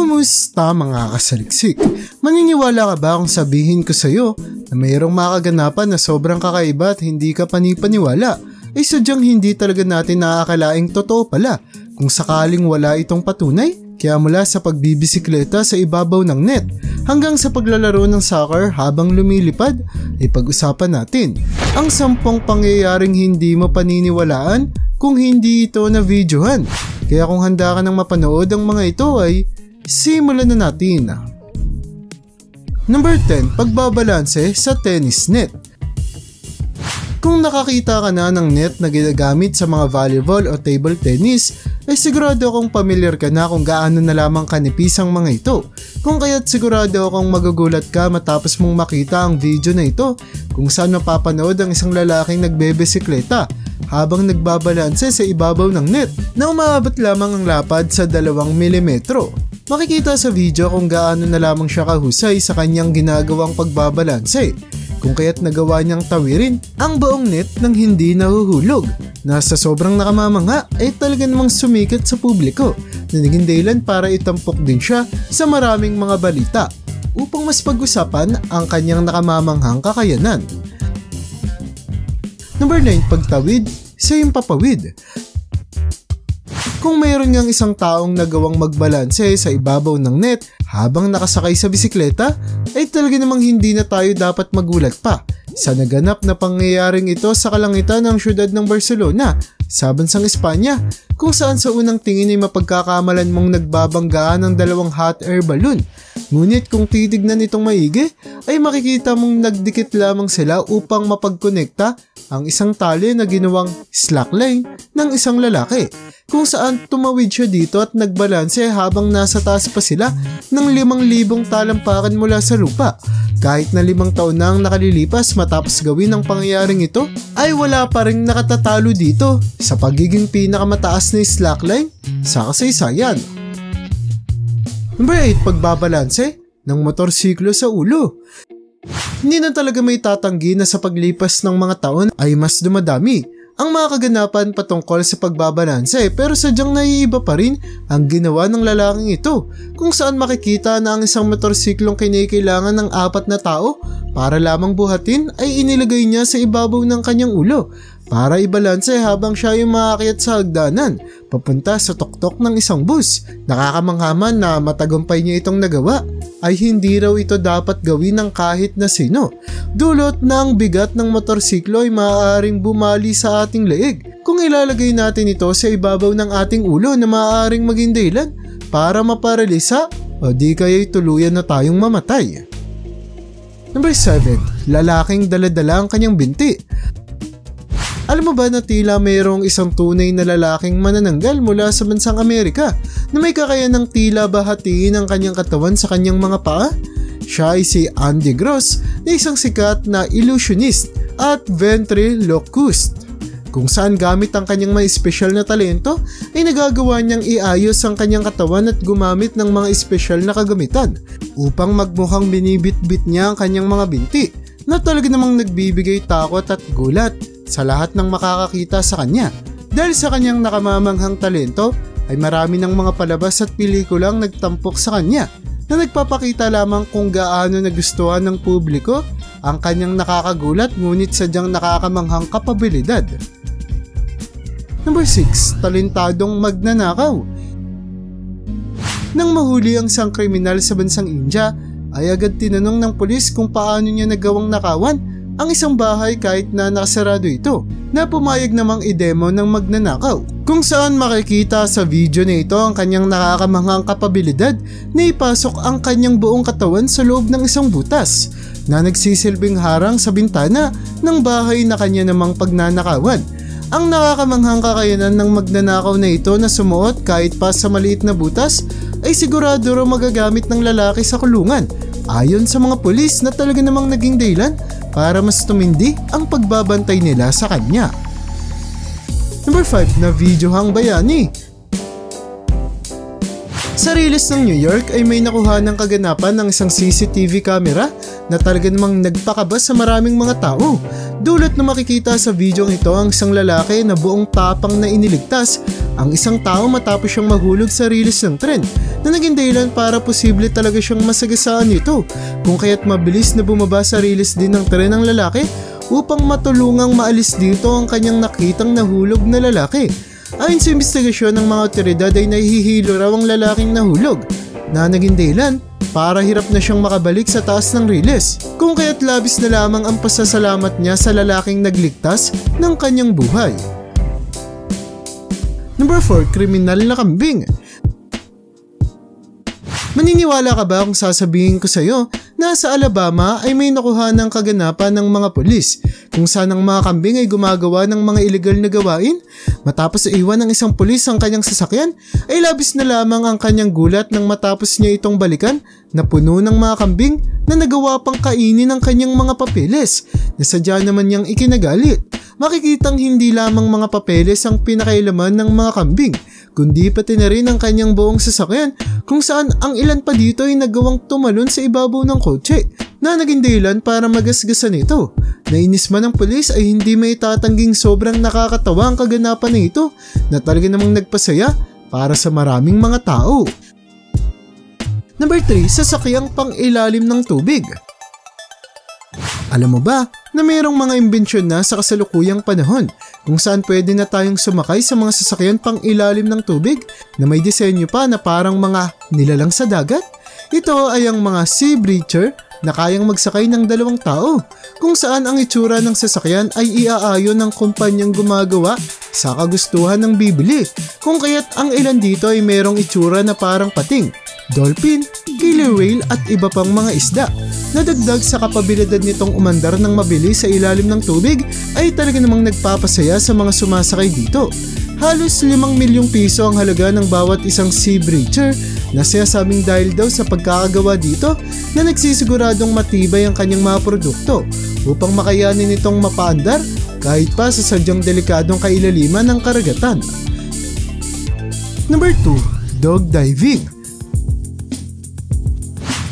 Kumusta mga kasaliksik? Maniniwala ka ba kung sabihin ko sa'yo na mayroong makaganapan na sobrang kakaiba at hindi ka panipaniwala ay sadyang hindi talaga natin naakalaing totoo pala kung sakaling wala itong patunay? Kaya mula sa pagbibisikleta sa ibabaw ng net hanggang sa paglalaro ng soccer habang lumilipad ay pag-usapan natin ang 10 pangyayaring hindi mo paniniwalaan kung hindi ito na videohan. Kaya kung handa ka nang mapanood ang mga ito ay simulan na natin. Number 10. Pagbabalanse sa tennis net. Kung nakakita ka na ng net na ginagamit sa mga volleyball o table tennis, ay sigurado akong familiar ka na kung gaano na lamang kanipis ang mga ito. Kung kaya't sigurado akong magugulat ka matapos mong makita ang video na ito kung saan mapapanood ang isang lalaking nagbebisikleta habang nagbabalanse sa ibabaw ng net na umaabot lamang ang lapad sa 2 milimetro. Makikita sa video kung gaano na lamang siya kahusay sa kanyang ginagawang pagbabalanse. Kung kaya't nagawa niyang tawirin ang buong net nang hindi nahuhulog, na sa sobrang nakamamangha ay talaga namang sumikat sa publiko na naging dahilan para itampok din siya sa maraming mga balita upang mas pag-usapan ang kanyang nakamamanghang kakayanan. Number 9. Pagtawid sa himpapawid. Kung mayroon ngang isang taong nagawang magbalanse sa ibabaw ng net habang nakasakay sa bisikleta, ay talaga namang hindi na tayo dapat magulat pa sa naganap na pangyayaring ito sa kalangitan ng syudad ng Barcelona sa bansang Espanya, kung saan sa unang tingin ay mapagkakamalan mong nagbabanggaan ng 2 hot air balloon. Ngunit kung titignan itong maigi, ay makikita mong nagdikit lamang sila upang mapagkonekta ang isang tali na ginawang slackline ng isang lalaki, kung saan tumawid siya dito at nagbalanse habang nasa taas pa sila ng 5,000 talampakan mula sa lupa. Kahit na 5 taon na ang nakalilipas matapos gawin ang pangyayaring ito, ay wala pa rin nakatatalo dito sa pagiging pinakamataas na slackline sa kasaysayan. Number 8. Pagbabalanse ng motorsiklo sa ulo. Hindi na talaga may tatanggi na sa paglipas ng mga taon ay mas dumadami ang mga kaganapan patungkol sa pagbabalanse, pero sadyang naiiba pa rin ang ginawa ng lalaking ito, kung saan makikita na ang isang motorsiklong kinikailangan ng 4 na tao para lamang buhatin ay inilagay niya sa ibabaw ng kanyang ulo para ibalanse habang siya ay umaakyat sa hagdanan papunta sa tuktok ng isang bus. Nakakamanghaman na matagumpay niya itong nagawa ay hindi raw ito dapat gawin ng kahit na sino, dulot na ang bigat ng motorsiklo ay maaaring bumali sa ating leeg kung ilalagay natin ito sa ibabaw ng ating ulo na maaaring maging dahilan para maparalisa o di kaya'y tuluyan na tayong mamatay. Number 7. Lalaking daladala ang kanyang binti. Alam mo ba na tila mayroong isang tunay na lalaking manananggal mula sa bansang Amerika na may kakayanang tila bahatiin ang kanyang katawan sa kanyang mga paa? Siya ay si Andy Gross, na isang sikat na illusionist at ventriloquist, kung saan gamit ang kanyang mga espesyal na talento ay nagagawa niyang iayos ang kanyang katawan at gumamit ng mga espesyal na kagamitan upang magmukhang binibitbit niya ang kanyang mga binti na talaga namang nagbibigay takot at gulat sa lahat ng makakakita sa kanya. Dahil sa kanyang nakamamanghang talento ay marami ng mga palabas at pelikulang nagtampok sa kanya na nagpapakita lamang kung gaano nagustuhan ng publiko ang kanyang nakakagulat ngunit sadyang nakakamanghang kapabilidad. Number 6. Talentadong magnanakaw. Nang mahuli ang isang kriminal sa bansang India, ay agad tinanong ng pulis kung paano niya nagawang nakawan ang isang bahay kahit na nakasarado ito, na pumayag namang i-demo ng magnanakaw, kung saan makikita sa video na ito ang kanyang nakakamanghang kapabilidad na ipasok ang kanyang buong katawan sa loob ng isang butas na nagsisilbing harang sa bintana ng bahay na kanya namang pagnanakawan. Ang nakakamanghang kakayanan ng magnanakaw na ito na sumuot kahit pa sa maliit na butas ay sigurado raw magagamit ng lalaki sa kulungan, ayon sa mga pulis, na talaga namang naging dahilan para mas tumindi ang pagbabantay nila sa kanya. Number 5. Na videohang bayani. Sa riles ng New York ay may nakuha ng kaganapan ng isang CCTV camera na talaga namang nagpakaba sa maraming mga tao. Dulot na makikita sa video ito ang isang lalaki na buong tapang na iniligtas ang isang tao matapos siyang mahulog sa riles ng tren na naging dahilan para posible talaga siyang masagasaan nito kung kaya't mabilis na bumaba sa riles din ng tren ng lalaki upang matulungang maalis dito ang kanyang nakitang nahulog na lalaki. Ayon sa investigasyon ng mga otoridad ay nahihilo raw ang lalaking nahulog na naging dahilan para hirap na siyang makabalik sa taas ng riles kung kaya't labis na lamang ang pasasalamat niya sa lalaking nagligtas ng kanyang buhay. Number 4. Kriminal na kambing. Maniniwala ka ba kung sasabihin ko sa iyo na sa Alabama ay may nakuha ng kaganapan ng mga pulis kung saan ang mga kambing ay gumagawa ng mga iligal na gawain? Matapos iwan ng isang pulis ang kanyang sasakyan ay labis na lamang ang kanyang gulat nang matapos niya itong balikan na puno ng mga kambing na nagawa pang kainin ang kanyang mga papeles na sadya naman niyang ikinagalit. Makikitang hindi lamang mga papeles ang pinakailaman ng mga kambing kundi pati na rin ang kanyang buong sasakyan kung saan ang ilan pa dito ay nagawang tumalon sa ibabaw ng kotse na naging dahilan para magasgasan ito. Nainis man ang pulis ay hindi may tatangging sobrang nakakatawa ang kaganapan na ito na talaga namang nagpasaya para sa maraming mga tao. Number 3. Sasakyang pang-ilalim ng tubig. Alam mo ba na mayroong mga imbensyon na sa kasalukuyang panahon kung saan pwede na tayong sumakay sa mga sasakyan pang ilalim ng tubig na may disenyo pa na parang mga nilalang sa dagat? Ito ay ang mga sea breacher na kayang magsakay ng 2 tao kung saan ang itsura ng sasakyan ay iaayon ng kumpanyang gumagawa sa kagustuhan ng bibili kung kaya't ang ilan dito ay mayroong itsura na parang pating, dolphin, killer whale at iba pang mga isda. Nadagdag sa kapabilidad nitong umandar ng mabilis sa ilalim ng tubig ay talaga namang nagpapasaya sa mga sumasakay dito. Halos 5 milyong piso ang halaga ng bawat isang sea breacher na sinasabing dahil daw sa pagkakagawa dito na nagsisiguradong matibay ang kanyang mga produkto upang makayanin itong mapaandar kahit pa sa sadyang delikadong kailaliman ng karagatan. Number 2. Dog diving.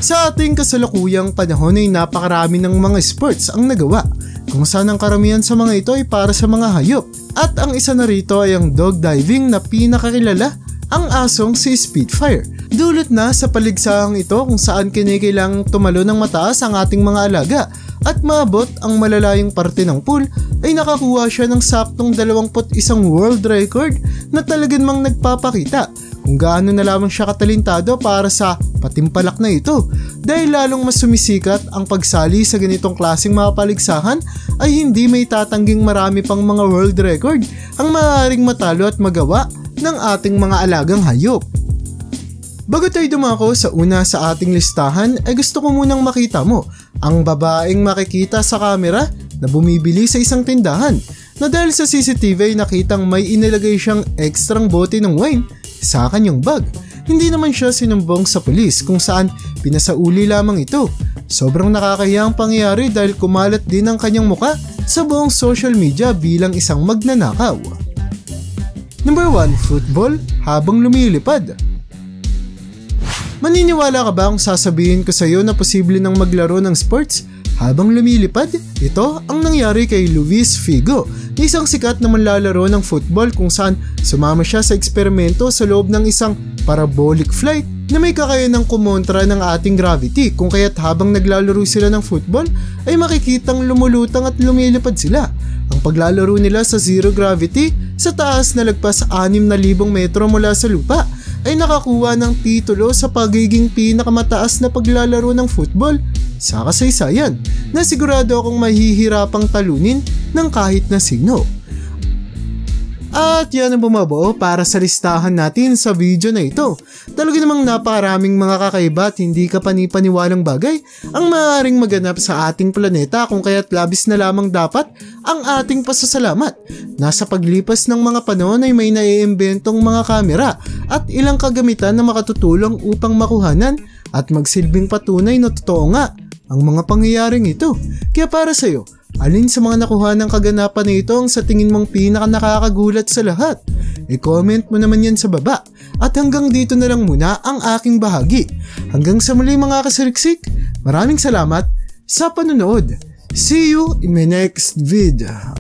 Sa ating kasalukuyang panahon ay napakarami ng mga sports ang nagawa kung saan ang karamihan sa mga ito ay para sa mga hayop at ang isa na rito ay ang dog diving na pinakakilala ang asong si Spitfire. Dulot na sa paligsahang ito kung saan kinikailangang tumalo ng mataas ang ating mga alaga at maabot ang malalayong parte ng pool ay nakakuha siya ng saktong 21 world record na talagang mang nagpapakita kung gaano na lamang siya katalintado para sa patimpalak na ito dahil lalong mas sumisikat ang pagsali sa ganitong klaseng mga paligsahan ay hindi may tatangging marami pang mga world record ang maaaring matalo at magawa ng ating mga alagang hayop. Bago tayo dumako sa una sa ating listahan ay gusto ko munang makita mo ang babaeng makikita sa camera na bumibili sa isang tindahan na dahil sa CCTV ay nakitang may inilagay siyang ekstrang bote ng wine sa kanyang bag. Hindi naman siya sinumbong sa pulis kung saan pinasauli lamang ito. Sobrang nakakahiya ang pangyayari dahil kumalat din ang kanyang muka sa buong social media bilang isang magnanakaw. Number 1. Football habang lumilipad. Maniniwala ka ba kung sasabihin ko sa iyo na posible nang maglaro ng sports habang lumilipad? Ito ang nangyari kay Luis Figo, isang sikat na manlalaro ng football kung saan sumama siya sa eksperimento sa loob ng isang parabolic flight na may kakayanang kumontra ng ating gravity kung kaya't habang naglalaro sila ng football ay makikitang lumulutang at lumilipad sila. Ang paglalaro nila sa zero gravity sa taas na lagpas 6,000 metro mula sa lupa ay nakakuha ng titulo sa pagiging pinakamataas na paglalaro ng football sa kasaysayan na sigurado akong mahihirapang talunin ng kahit na sino. At yan ang bumabuo para sa listahan natin sa video na ito. Talaga namang napakaraming mga kakaiba at hindi ka panipaniwalang bagay ang maaaring maganap sa ating planeta kung kaya't labis na lamang dapat ang ating pasasalamat. Nasa paglipas ng mga panahon ay may naiimbentong mga kamera at ilang kagamitan na makatutulong upang makuhanan at magsilbing patunay na totoo nga ang mga pangyayaring ito. Kaya para sa iyo, alin sa mga nakuha ng kaganapan na ito ang sa tingin mong pinaka nakakagulat sa lahat? I-comment mo naman yan sa baba. At hanggang dito na lang muna ang aking bahagi. Hanggang sa muli mga kasariksik, maraming salamat sa panonood. See you in my next video.